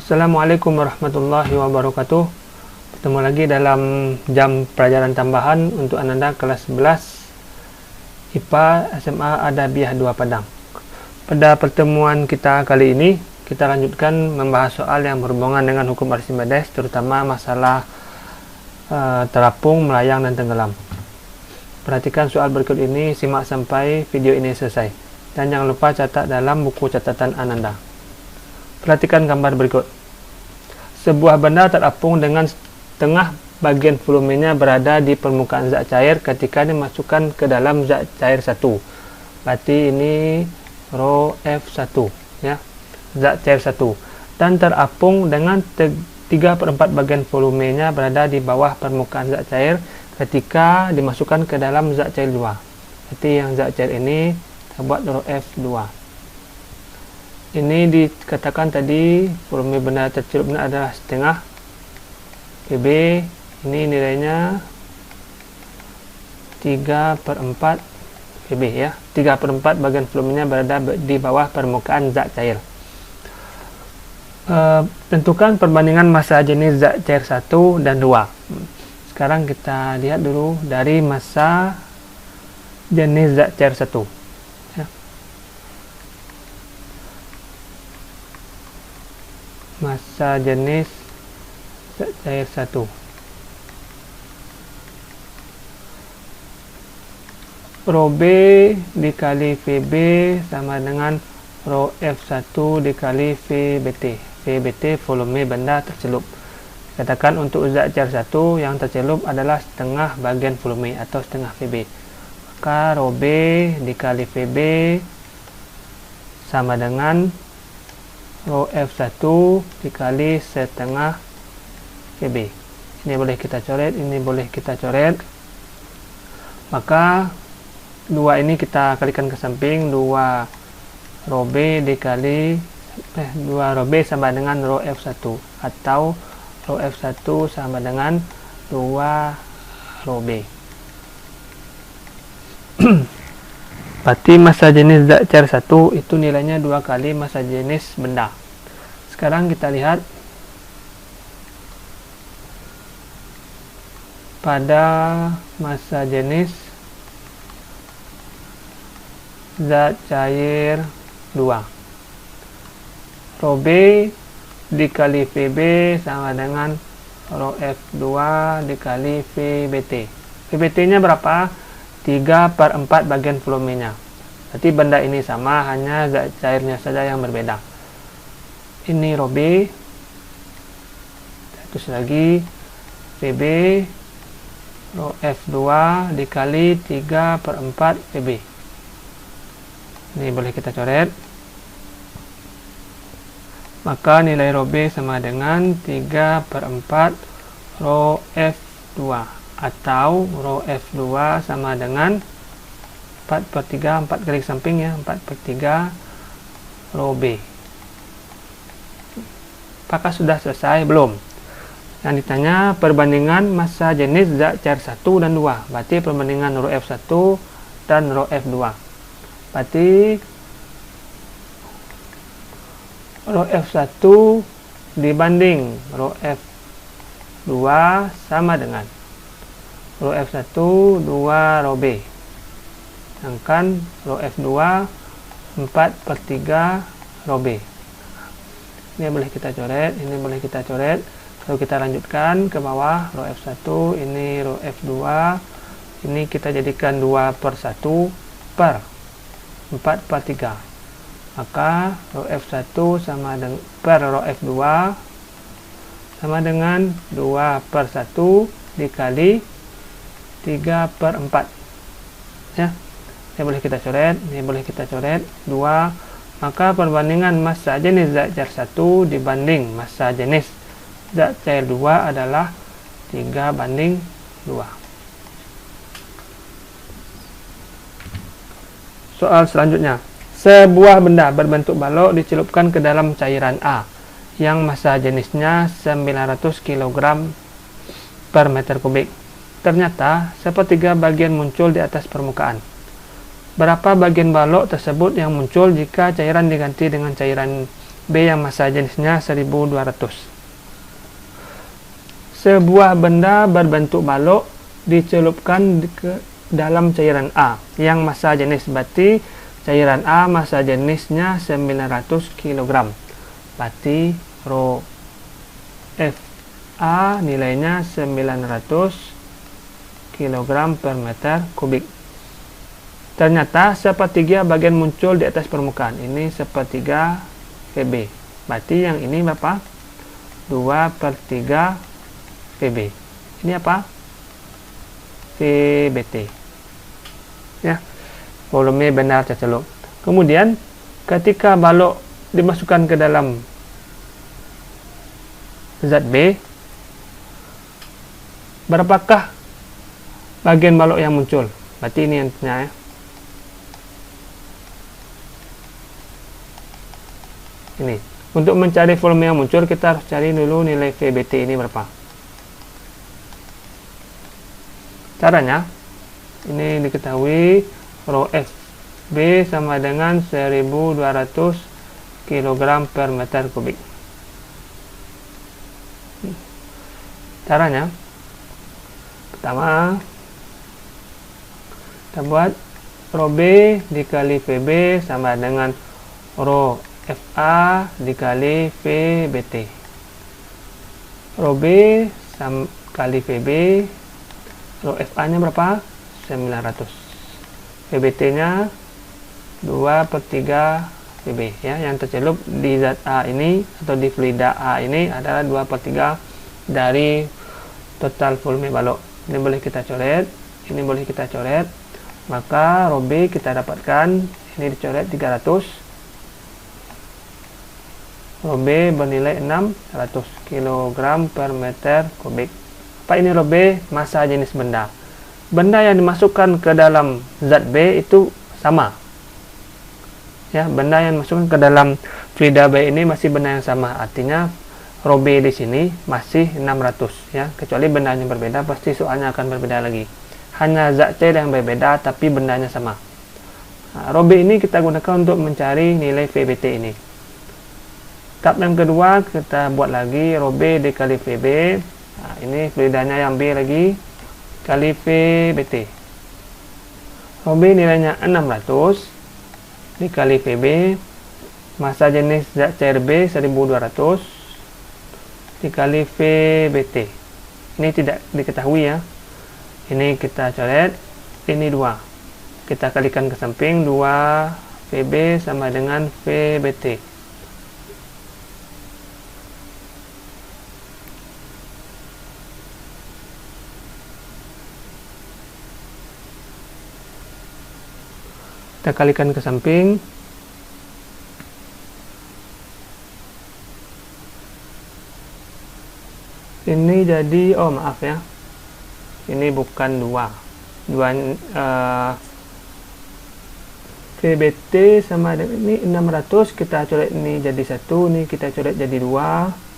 Assalamualaikum warahmatullahi wabarakatuh. Bertemu lagi dalam jam pelajaran tambahan untuk Ananda kelas 11 IPA SMA Adabiah 2 Padang. Pada pertemuan kita kali ini, kita lanjutkan membahas soal yang berhubungan dengan hukum Archimedes, terutama masalah terapung, melayang, dan tenggelam. Perhatikan soal berikut ini, simak sampai video ini selesai. Dan jangan lupa catat dalam buku catatan Ananda. Perhatikan gambar berikut. Sebuah benda terapung dengan setengah bagian volumenya berada di permukaan zat cair ketika dimasukkan ke dalam zat cair 1. Berarti ini rho F1 ya. Zat cair 1 dan terapung dengan 3/4 bagian volumenya berada di bawah permukaan zat cair ketika dimasukkan ke dalam zat cair 2. Berarti yang zat cair ini kita buat rho F2. Ini dikatakan tadi volume benda tercelupnya adalah setengah PB. Ini nilainya 3/4 PB ya. 3/4 bagian volumenya berada di bawah permukaan zat cair. Tentukan perbandingan massa jenis zat cair 1 dan 2. Sekarang kita lihat dulu dari massa jenis zat cair 1. Massa jenis zat cair 1. Rho B dikali VB sama dengan rho F1 dikali VBT. VBT volume benda tercelup. Katakan untuk zat cair 1 yang tercelup adalah setengah bagian volume atau setengah VB. Maka rho B dikali VB sama dengan rho F1 dikali setengah VB. Ini boleh kita coret, ini boleh kita coret. Maka 2 ini kita kalikan ke samping, 2 rho B dikali 2 rho B sama dengan rho F1 atau rho F1 sama dengan 2 rho B. Berarti massa jenis zat cair 1 itu nilainya 2 kali massa jenis benda. Sekarang kita lihat pada massa jenis zat cair 2. Rho B dikali VB sama dengan rho F2 dikali VBT. VBT nya berapa? 3/4 bagian volumenya. Berarti benda ini sama, hanya zat cairnya saja yang berbeda. Ini rho B, terus lagi VB rho F2 dikali 3/4 VB. Ini boleh kita coret. Maka nilai rho B sama dengan 3/4 rho F2 atau rho F2 sama dengan 4/3, 4 kali samping ya, 4/3 rho B. Apakah sudah selesai? Belum. Yang ditanya perbandingan massa jenis zat cair 1 dan 2. Berarti perbandingan rho F1 dan rho F2. Berarti rho F1 dibanding rho F2 sama dengan rho F1 2 rho B. Sedangkan rho F2 4/3 rho B. Ini boleh kita coret, ini boleh kita coret. Kalau kita lanjutkan ke bawah, rho F1 ini rho F2, ini kita jadikan 2/1 per 4/3. Maka rho F1 sama dengan per rho F2 sama dengan 2/1 dikali 3/4 ya. Ini boleh kita coret, ini boleh kita coret 2. Maka perbandingan massa jenis zat cair 1 dibanding massa jenis zat cair 2 adalah 3/2. Soal selanjutnya. Sebuah benda berbentuk balok dicelupkan ke dalam cairan A yang massa jenisnya 900 kg per meter kubik. Ternyata sepertiga bagian muncul di atas permukaan. Berapa bagian balok tersebut yang muncul jika cairan diganti dengan cairan B yang massa jenisnya 1200. Sebuah benda berbentuk balok dicelupkan ke dalam cairan A yang massa jenis, berarti cairan A massa jenisnya 900 kg. Berarti rho FA nilainya 900 kg per meter kubik. Ternyata sepertiga bagian muncul di atas permukaan. Ini sepertiga VB. Berarti yang ini berapa? 2/3 VB. Ini apa? VBT. Ya, volume benar tercelup. Kemudian ketika balok dimasukkan ke dalam zat B, berapakah bagian balok yang muncul? Berarti ini yang tanya ya. Ini. Untuk mencari volume yang muncul, kita harus cari dulu nilai VBT ini berapa. Caranya, ini diketahui rho FB sama dengan 1200 kg per meter kubik. Caranya, pertama, kita buat rho B dikali VB sama dengan rho FA dikali VBT. Rho B kali VB, rho FA nya berapa? 900. VBT nya 2/3 VB ya, yang tercelup di zat A ini atau di fluida A ini adalah 2/3 dari total volume balok. Ini boleh kita coret, ini boleh kita coret. Maka rho B kita dapatkan, ini dicoret 300. Rho B bernilai 600 kg per meter kubik. Apa ini rho B? Massa jenis benda. Benda yang dimasukkan ke dalam zat B itu sama. Ya, benda yang dimasukkan ke dalam fluida B ini masih benda yang sama. Artinya rho B di sini masih 600 ya. Kecuali bendanya berbeda, pasti soalnya akan berbeda lagi. Hanya zat C yang berbeda tapi bendanya sama. Nah, rho B ini kita gunakan untuk mencari nilai VBT ini. Tahap yang kedua kita buat lagi rho B dikali VB. Nah, ini fluidanya yang B lagi kali VBT. Rho B nilainya 600 dikali VB, massa jenis zat cair B 1200 dikali VBT. Ini tidak diketahui ya. Ini kita coret, ini 2. Kita kalikan ke samping, 2 VB sama dengan VBT. Kita kalikan ke samping. Ini jadi, oh maaf ya, ini bukan 2 VBT sama dengan ini 600, kita coret ini jadi 1, ini kita coret jadi 2.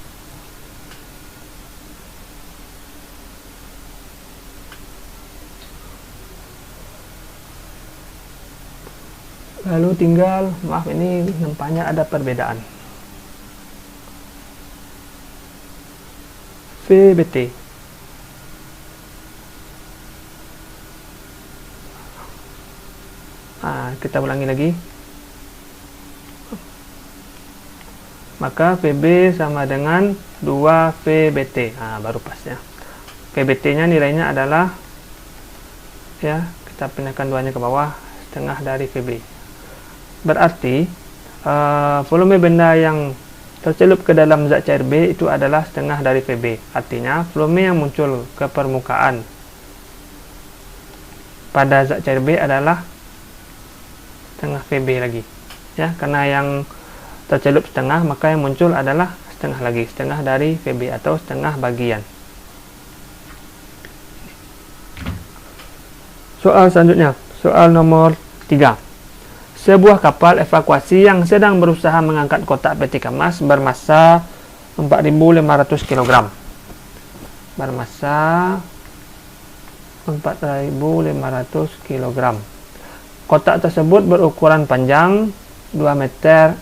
Lalu tinggal, maaf ini nampaknya ada perbedaan. VBT. Kita ulangi lagi. Maka VB sama dengan 2 VBT. Baru pas ya. VBT-nya nilainya adalah, ya, kita pindahkan 2-nya ke bawah, setengah dari VB. Berarti volume benda yang tercelup ke dalam zat cair B itu adalah setengah dari VB. Artinya volume yang muncul ke permukaan pada zat cair B adalah setengah VB lagi. Ya, karena yang tercelup setengah, maka yang muncul adalah setengah lagi, setengah dari VB atau setengah bagian. Soal selanjutnya, soal nomor 3. Sebuah kapal evakuasi yang sedang berusaha mengangkat kotak peti kemas bermassa 4.500 kg. Bermassa 4.500 kg. Kotak tersebut berukuran panjang 2 meter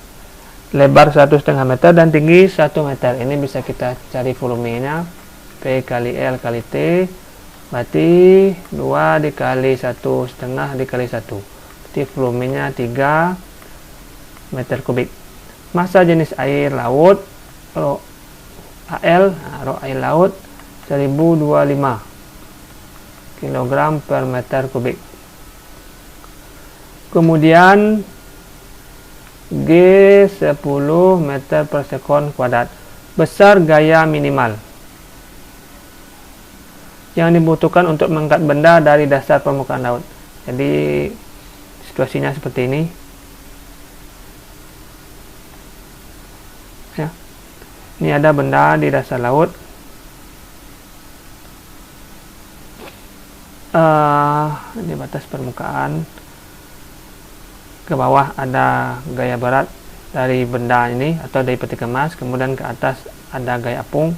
lebar 1,5 meter dan tinggi 1 meter. Ini bisa kita cari volumenya, P kali L kali T, berarti 2 dikali 1,5 dikali 1, berarti volumenya 3 meter kubik. Massa jenis air laut rho AL, rho air laut 1025 kg per meter kubik. Kemudian G 10 meter per sekon kuadrat. Besar gaya minimal yang dibutuhkan untuk mengangkat benda dari dasar permukaan laut. Jadi situasinya seperti ini ya. Ini ada benda di dasar laut, di batas permukaan. Ke bawah ada gaya berat dari benda ini atau dari peti kemas, kemudian ke atas ada gaya apung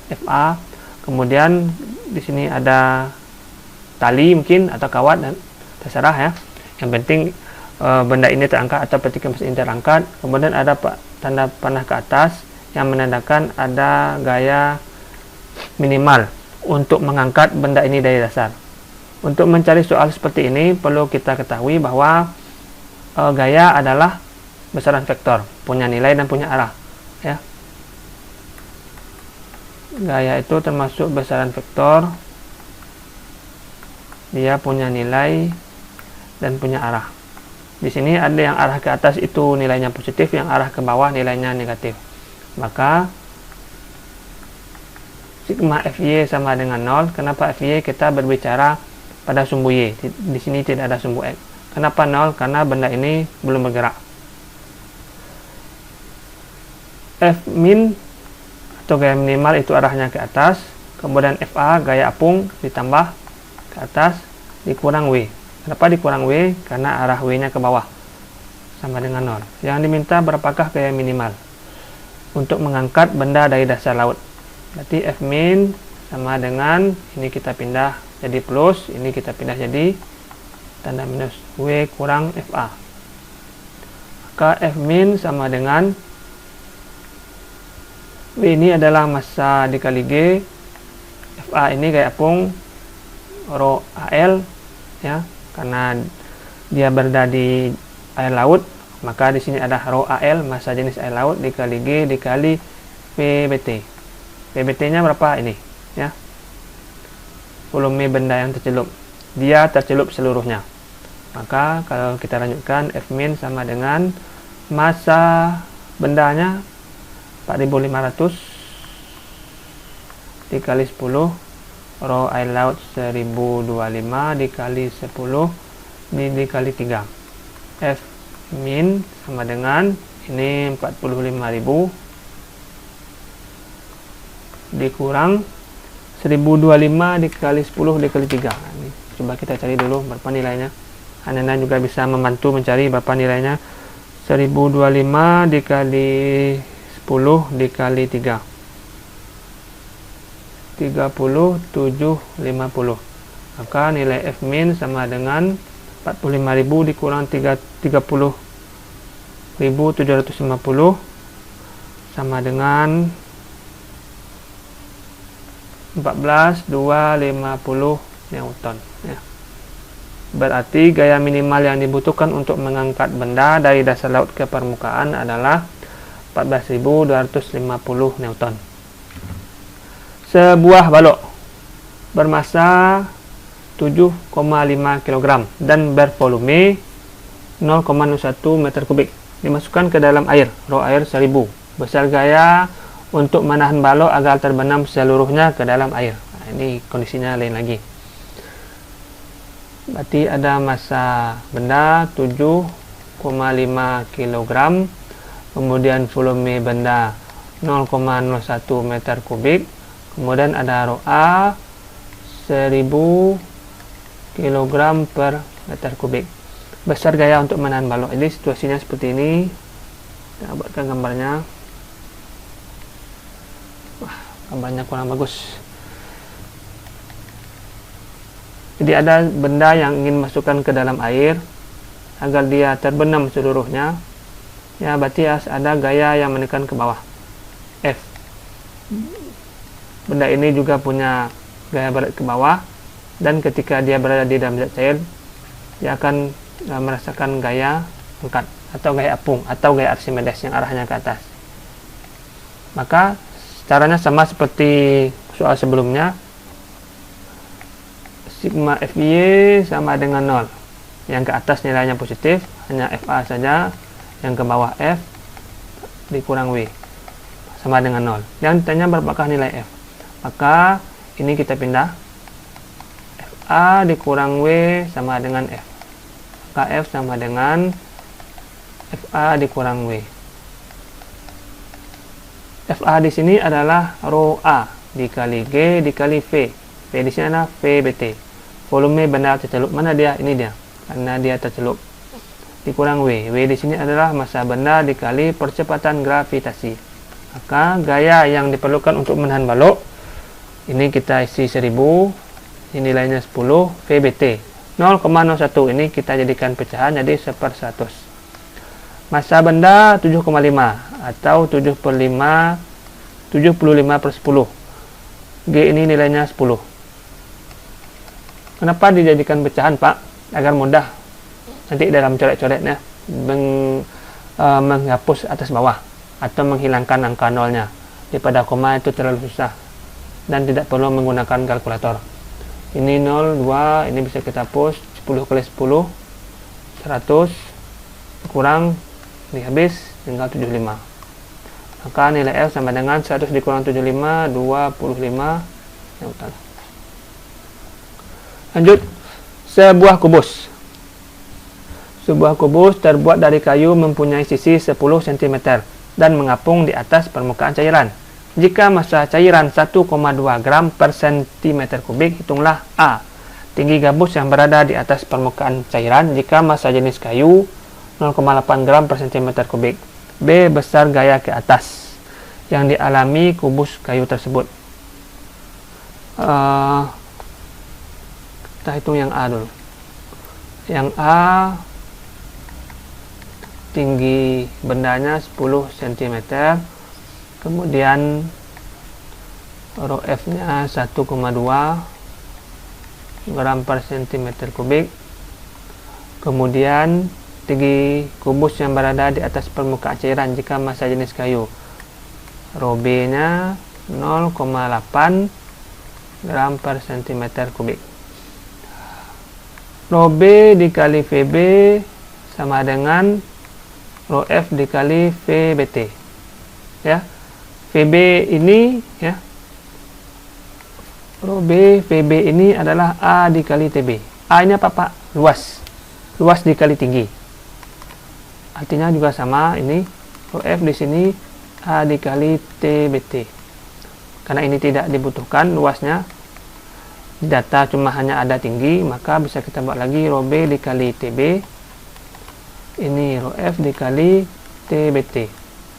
FA, kemudian di sini ada tali mungkin atau kawat, dan terserah ya. Yang penting benda ini terangkat atau peti kemas ini terangkat. Kemudian ada tanda panah ke atas yang menandakan ada gaya minimal untuk mengangkat benda ini dari dasar. Untuk mencari soal seperti ini perlu kita ketahui bahwa gaya adalah besaran vektor, punya nilai dan punya arah ya. Gaya itu termasuk besaran vektor, dia punya nilai dan punya arah. Di sini ada yang arah ke atas itu nilainya positif, yang arah ke bawah nilainya negatif. Maka sigma Fy sama dengan 0. Kenapa Fy? Kita berbicara pada sumbu Y. Di sini tidak ada sumbu X. Kenapa 0? Karena benda ini belum bergerak. F min atau gaya minimal itu arahnya ke atas, kemudian FA gaya apung ditambah ke atas dikurang W. Kenapa dikurang W? Karena arah W nya ke bawah, sama dengan 0. Yang diminta berapakah gaya minimal untuk mengangkat benda dari dasar laut? Berarti F min sama dengan, ini kita pindah jadi plus, ini kita pindah jadi tanda minus, W kurang FA. Maka F min sama dengan W ini adalah massa dikali G, FA ini gaya apung rho AL ya, karena dia berada di air laut, maka di sini ada rho AL, massa jenis air laut, dikali G dikali PBT. PBT-nya berapa ini ya? Volume benda yang tercelup. Dia tercelup seluruhnya. Maka kalau kita lanjutkan, F min sama dengan massa bendanya 4.500 dikali 10, rho air laut 1025 dikali 10 ini dikali 3. F min sama dengan ini 45.000 dikurang 1025 dikali 10 dikali 3. Ini coba kita cari dulu berapa nilainya. Anda juga bisa membantu mencari berapa nilainya. 1025 dikali 10 dikali 3, 3750. Maka nilai F min sama dengan 45.000 dikurang 30.750 sama dengan 14.250 Newton ya. Berarti gaya minimal yang dibutuhkan untuk mengangkat benda dari dasar laut ke permukaan adalah 14.250 Newton. Sebuah balok bermassa 7,5 kg dan bervolume 0,01 meter kubik dimasukkan ke dalam air, rho air 1000. Besar gaya untuk menahan balok agar terbenam seluruhnya ke dalam air. Nah, ini kondisinya lain lagi. Berarti ada massa benda 7,5 kg, kemudian volume benda 0,01 meter kubik, kemudian ada rho A 1000 kg per meter kubik. Besar gaya untuk menahan balok. Jadi situasinya seperti ini. Kita buatkan gambarnya. Wah, gambarnya kurang bagus. Jadi ada benda yang ingin masukkan ke dalam air agar dia terbenam seluruhnya. ya berarti harus ada gaya yang menekan ke bawah, F. Benda ini juga punya gaya berat ke bawah, dan ketika dia berada di dalam zat cair, dia akan merasakan gaya angkat atau gaya apung atau gaya Archimedes yang arahnya ke atas. Maka caranya sama seperti soal sebelumnya. Sigma FY sama dengan 0. Yang ke atas nilainya positif, hanya FA saja. Yang ke bawah F dikurang W sama dengan 0. Dan ditanya berapakah nilai F. Maka ini kita pindah. FA dikurang W sama dengan F. Maka F sama dengan FA dikurang W. FA di sini adalah rho A dikali G dikali V. V di sini adalah VBT. Volume benda tercelup. Mana dia? Ini dia. Karena dia tercelup. Dikurang W. W di sini adalah massa benda dikali percepatan gravitasi. Maka gaya yang diperlukan untuk menahan balok, ini kita isi 1000. Ini nilainya 10. VBT 0,01. Ini kita jadikan pecahan jadi 1/100. Massa benda 7,5 atau 75/10. G ini nilainya 10. Kenapa dijadikan pecahan, Pak? Agar mudah nanti dalam coret-coretnya menghapus atas bawah atau menghilangkan angka nolnya. Daripada koma itu terlalu susah dan tidak perlu menggunakan kalkulator. Ini 0, 2, ini bisa kita hapus. 10 kali 10 100 kurang, ini habis, tinggal 75. Maka nilai F sama dengan 100 dikurang 75, 25 yang utama. Lanjut, sebuah kubus. Sebuah kubus terbuat dari kayu mempunyai sisi 10 cm dan mengapung di atas permukaan cairan. Jika massa cairan 1,2 gram per cm kubik, hitunglah A. Tinggi gabus yang berada di atas permukaan cairan jika massa jenis kayu 0,8 gram per cm kubik. B. Besar gaya ke atas yang dialami kubus kayu tersebut. Kita hitung yang A dulu. Yang A tinggi bendanya 10 cm, kemudian rho F nya 1,2 gram per cm kubik, kemudian tinggi kubus yang berada di atas permukaan cairan jika massa jenis kayu, rho B nya 0,8 gram per cm kubik. Rho B dikali VB sama dengan rho F dikali VBT. Ya. VB ini ya. Rho B VB ini adalah A dikali TB. A ini apa, Pak? Luas. Luas dikali tinggi. Artinya juga sama, ini rho F di sini A dikali TBT. Karena ini tidak dibutuhkan luasnya, data cuma hanya ada tinggi, maka bisa kita buat lagi rho B dikali TB. Ini rho F dikali TBT.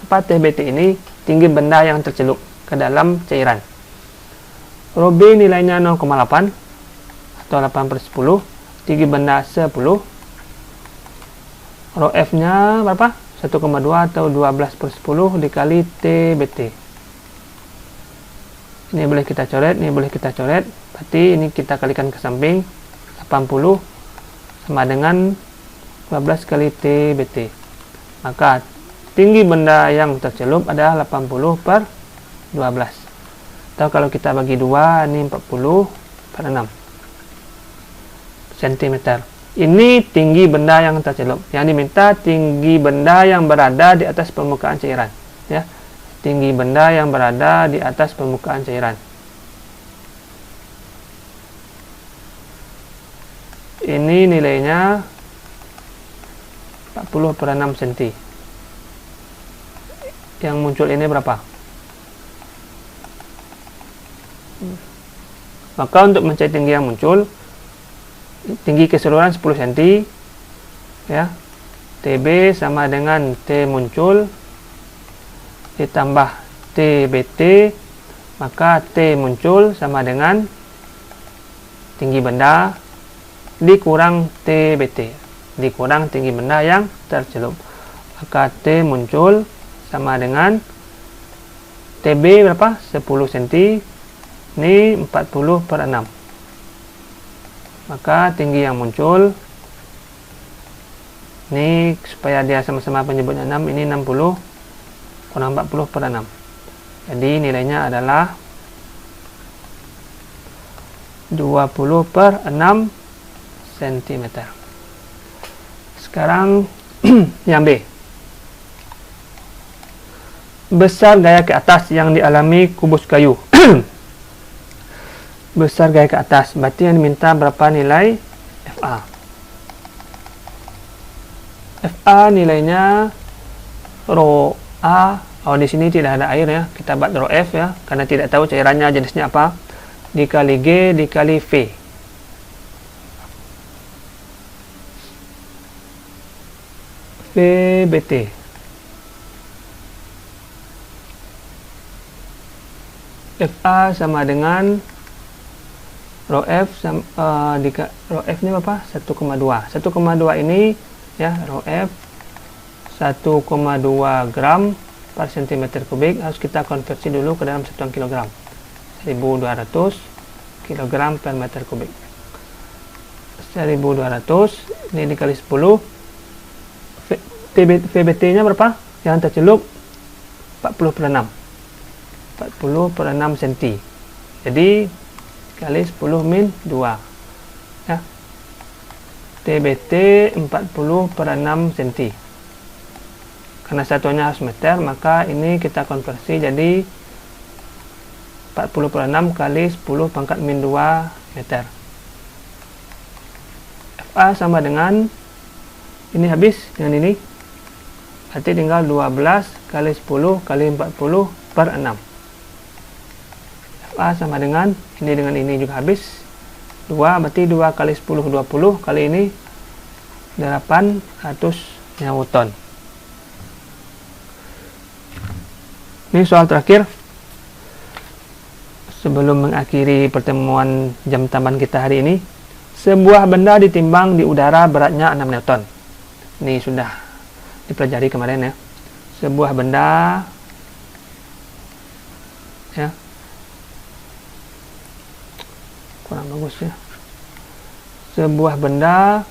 Apa TBT ini? Tinggi benda yang tercelup ke dalam cairan. Rho B nilainya 0,8 atau 8/10. Tinggi benda 10. Rho F nya berapa? 1,2 atau 12/10 dikali TBT. Ini boleh kita coret, ini boleh kita coret. Berarti ini kita kalikan ke samping. 80 sama dengan 12 kali TBT. Maka tinggi benda yang tercelup adalah 80/12. Atau kalau kita bagi 2, ini 40/6 cm. Ini tinggi benda yang tercelup. Yang diminta tinggi benda yang berada di atas permukaan cairan. Ya. Tinggi benda yang berada di atas permukaan cairan. Ini nilainya 40/6 cm. Yang muncul ini berapa? Maka untuk mencari tinggi yang muncul, tinggi keseluruhan 10 cm, ya, TB sama dengan T muncul ditambah TBT, maka T muncul sama dengan tinggi benda dikurang TBT, dikurang tinggi benda yang tercelup. maka T muncul sama dengan TB berapa? 10 cm. Ini 40/6. Maka tinggi yang muncul ini, supaya dia sama-sama penyebutnya 6, ini 60 kurang 40/6. Jadi nilainya adalah 20/6 cm. Sekarang yang B. Besar gaya ke atas yang dialami kubus kayu. Besar gaya ke atas, berarti yang diminta berapa nilai FA? FA nilainya rho A. Oh, di sini tidak ada air ya. Kita buat rho F ya, karena tidak tahu cairannya jenisnya apa. Dikali G dikali V. VBT. FA sama dengan rho F rho F ini berapa? 1,2. 1,2 ini ya, rho F 1,2 gram per cm kubik. Harus kita konversi dulu ke dalam satuan kilogram. 1200 kg per meter kubik. 1200 ini dikali 10. VBT nya berapa? Yang tercelup 40/6. 40/6 cm. Jadi kali 10 min 2 ya. TBT 40/6 cm. Karena satuannya harus meter, maka ini kita konversi jadi 40/6 kali 10 pangkat min 2 meter. FA sama dengan ini, habis dengan ini, berarti tinggal 12 kali 10 kali 40/6. FA sama dengan ini juga habis 2, berarti 2 kali 10 20 kali ini 800 Newton. Ini soal terakhir sebelum mengakhiri pertemuan jam tambahan kita hari ini. Sebuah benda ditimbang di udara beratnya 6 Newton. Ini sudah dipelajari kemarin ya. Sebuah benda ya, kurang bagus ya. Sebuah benda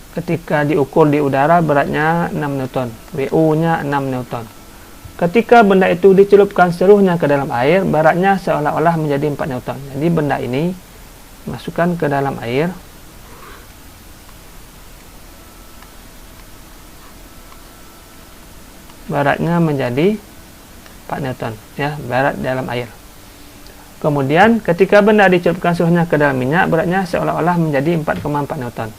ketika diukur di udara beratnya 6 Newton, WU nya 6 Newton. Ketika benda itu dicelupkan seluruhnya ke dalam air, beratnya seolah-olah menjadi 4 Newton. Jadi benda ini masukkan ke dalam air, beratnya menjadi 4 Newton ya, berat dalam air. Kemudian ketika benda dicelupkan seluruhnya ke dalam minyak, beratnya seolah-olah menjadi 4,4 Newton.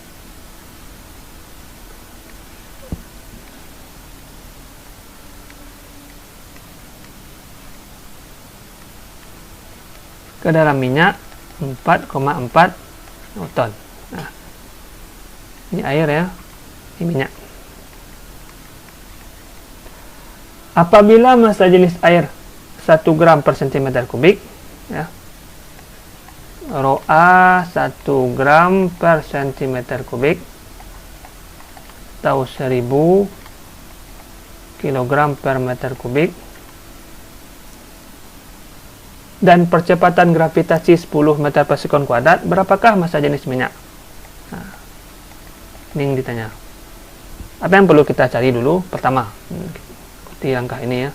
Ke dalam minyak 4,4 Newton. Nah, ini air ya, ini minyak. Apabila massa jenis air 1 gram per cm kubik ya, rho A 1 gram per cm kubik atau 1000 kg per meter kubik, dan percepatan gravitasi 10 meter per sekon kuadrat, berapakah massa jenis minyak? Nah, ini yang ditanya. Apa yang perlu kita cari dulu? Pertama, ikuti langkah ini ya.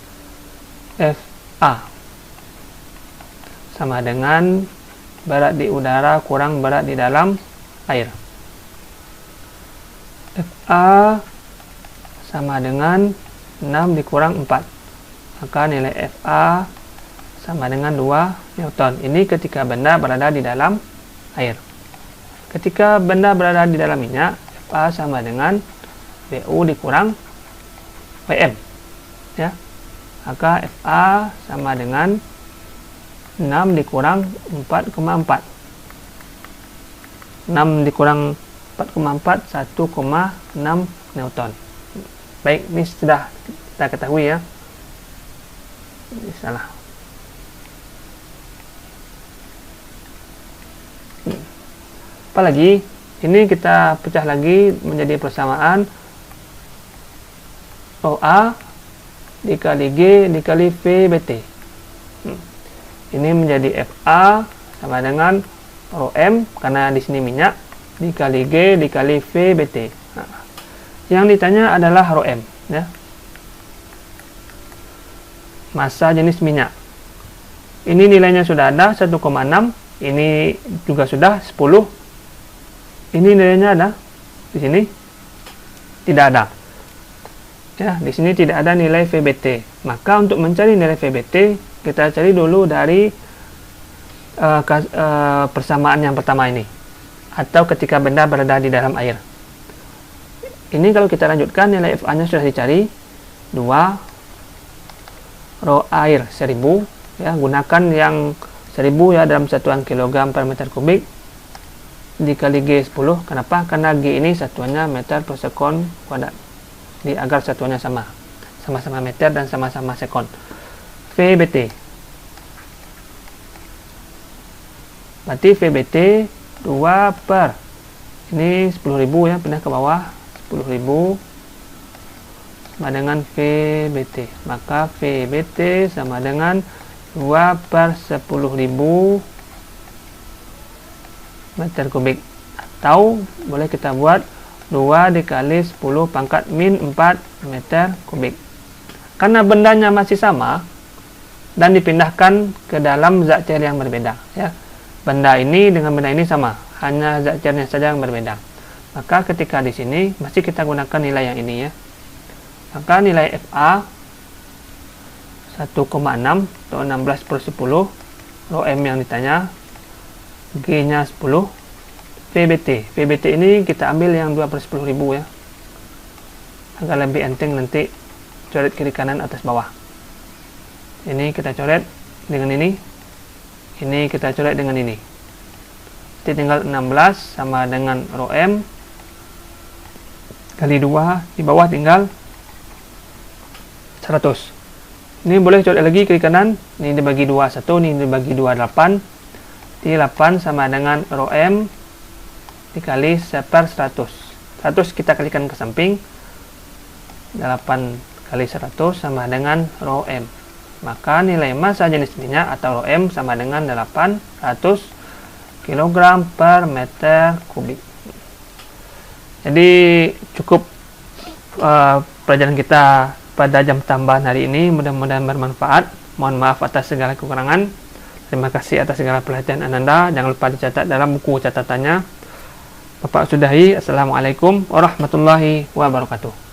FA sama dengan berat di udara kurang berat di dalam air. FA sama dengan 6 dikurang 4. Maka nilai FA sama dengan 2 Newton. Ini ketika benda berada di dalam air. Ketika benda berada di dalam minyak, FA sama dengan WU dikurang WM. Ya. Maka FA sama dengan 6 dikurang 4,4. 6 dikurang 4,4, 1,6 Newton. Baik, ini sudah kita ketahui ya. Ini salah. Apalagi Ini kita pecah lagi menjadi persamaan Rho A dikali G dikali VBT. Ini menjadi FA sama dengan Rho M, karena di sini minyak, dikali G dikali VBT. Nah, yang ditanya adalah Rho M, ya. Massa jenis minyak. Ini nilainya sudah ada 1,6, ini juga sudah 10. Ini nilainya ada di sini tidak ada. Ya, di sini tidak ada nilai VBT. Maka untuk mencari nilai VBT, kita cari dulu dari persamaan yang pertama ini, atau ketika benda berada di dalam air. Ini kalau kita lanjutkan, nilai FA-nya sudah dicari, 2 Rho air 1000, ya, gunakan yang 1000 ya dalam satuan kilogram per meter kubik, dikali G 10. Kenapa? Karena G ini satuannya meter per sekon kuadrat. Jadi agar satuannya sama-sama meter dan sama-sama sekon. VBT. Berarti VBT 2 per, ini 10.000 ya, pindah ke bawah, 10.000 sama dengan VBT. Maka VBT sama dengan 2 per 10.000 meter kubik, atau boleh kita buat 2 dikali 10 pangkat min 4 meter kubik. Karena bendanya masih sama dan dipindahkan ke dalam zat cair yang berbeda, ya. Benda ini dengan benda ini sama, hanya zat cairnya saja yang berbeda. Maka ketika di sini masih kita gunakan nilai yang ini, ya. Maka nilai FA 1,6 atau 16 per 10, Rho M yang ditanya, G-nya 10, VBT ini kita ambil yang 2 per 10.000 ya, agar lebih enteng nanti coret kiri kanan atas bawah. Ini kita coret dengan ini kita coret dengan ini. Jadi tinggal 16 sama dengan Rho M kali 2, di bawah tinggal 100. Ini boleh coret lagi kiri kanan, ini dibagi 2 1, ini dibagi 2 8. Jadi 8 sama dengan Rho M dikali 1 per 100. 100 kita kalikan ke samping, 8 kali 100 sama dengan Rho M. Maka nilai massa jenis minyak atau Rho M sama dengan 800 kg per meter kubik. Jadi cukup pelajaran kita pada jam tambahan hari ini, mudah-mudahan bermanfaat. Mohon maaf atas segala kekurangan. Terima kasih atas segala perhatian Ananda. Jangan lupa dicatat dalam buku catatannya. Bapak sudahi. Assalamualaikum warahmatullahi wabarakatuh.